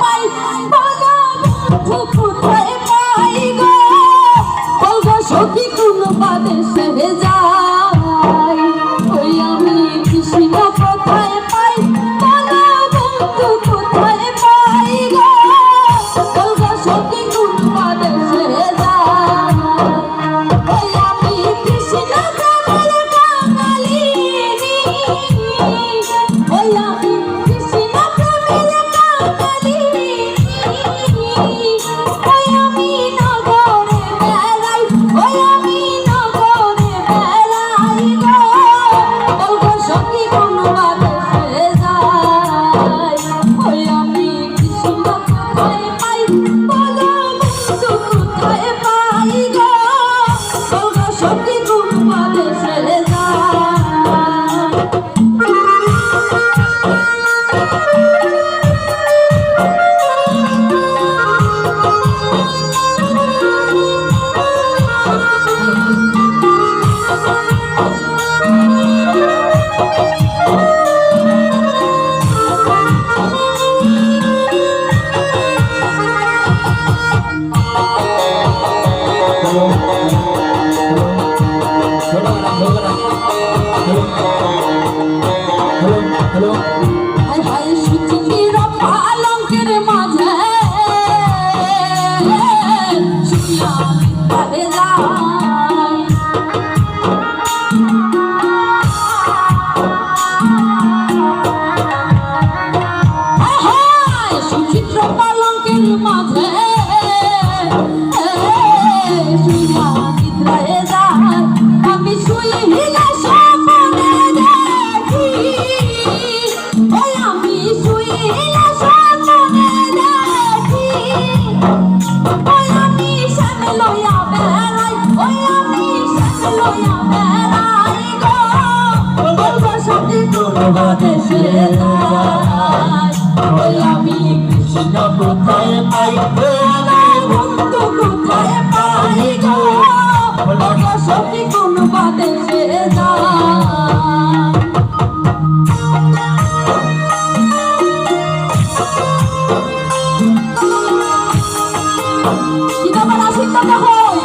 পাই ভালো বন্ধু কোথায় পাই গো বলগো সখী কোন বাদেশে যাই ওই আমি কৃষ্ণ কোথায় পাই ভালো বন্ধু কোথায় পাই গো বলগো সখী কোন বাদেশে যাই ওই আমি কৃষ্ণ প্রেমের কাঙালিনী ওই আমি কৃষ্ণ প্রেমের কাঙালিনী ওই আমি নগরে বেড়াই ওই আমি নগরে বেড়াই গো বলগো সখী কোন বাদেশে যাই ওই আমি কৃষ্ণ কোথায় পাই বলো বন্ধু কোথায় পাই গো বলগো সখী কোন বাদেশে যাই হায় হায় সুচির পালঙ্কের মাঝে শুইয়া ঘরে যাই হায় হায় সুচিত্র পালঙ্কের মাঝে শুইয়া নিদ্রায় যাই আমি শুইলে স্বপ্নে দেখি ওই আমি শুইলে স্বপ্নে দেখি ওই আমি শ্যাম লইয়া বেড়াই ওই আমি শ্যাম লইয়া বেড়াই গো বলগো সখী কোন বাদেশে যাই ওই আমি কৃষ্ণ কোথায় পাই ভালো বন্ধু কোথায় পাই গো বলগো সখী কোন বাদেশে যাই kita berhasil tak hoy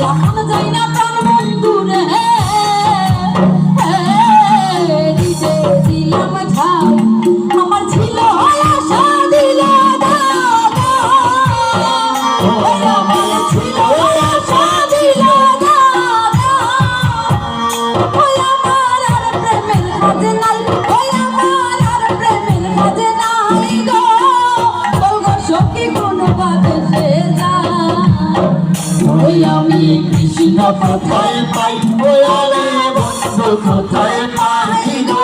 এখন যাই না প্রাণ বন্ধু রে নিজে দিলাম ঝাই আমার ছিল আশা দিল দাদা আমার ছিল আশা দিল দাদা ওই আমার আর প্রেমের কাজে নাই ওই আমার আর প্রেমের কাজে নাই গো বলগো সখী কোন বাদেশে যাই ওই আমি কৃষ্ণ কোথায় পাই ওই আমি বন্ধু কোথায় পাই গো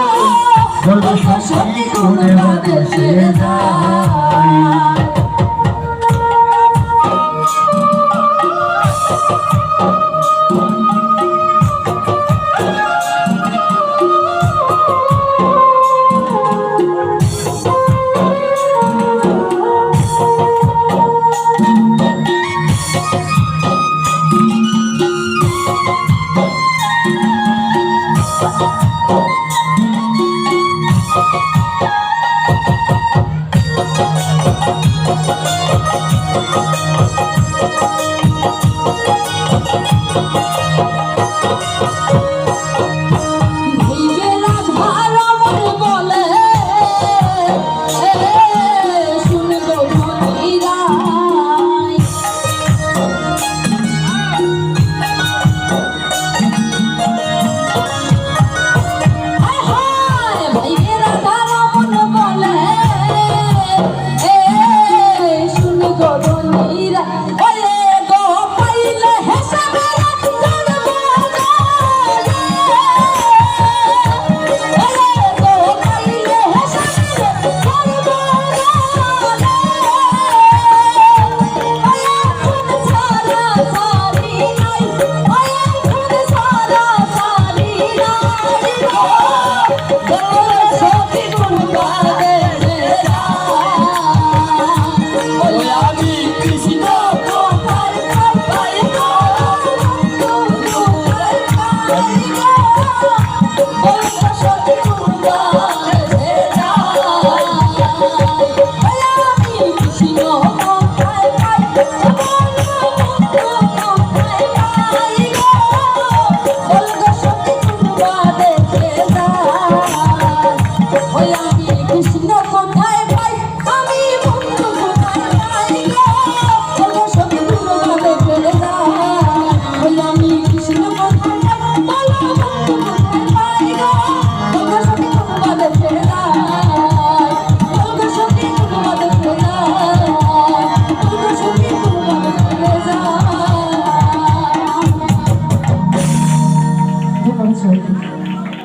বলগো সখী কোন বাদেশে যাই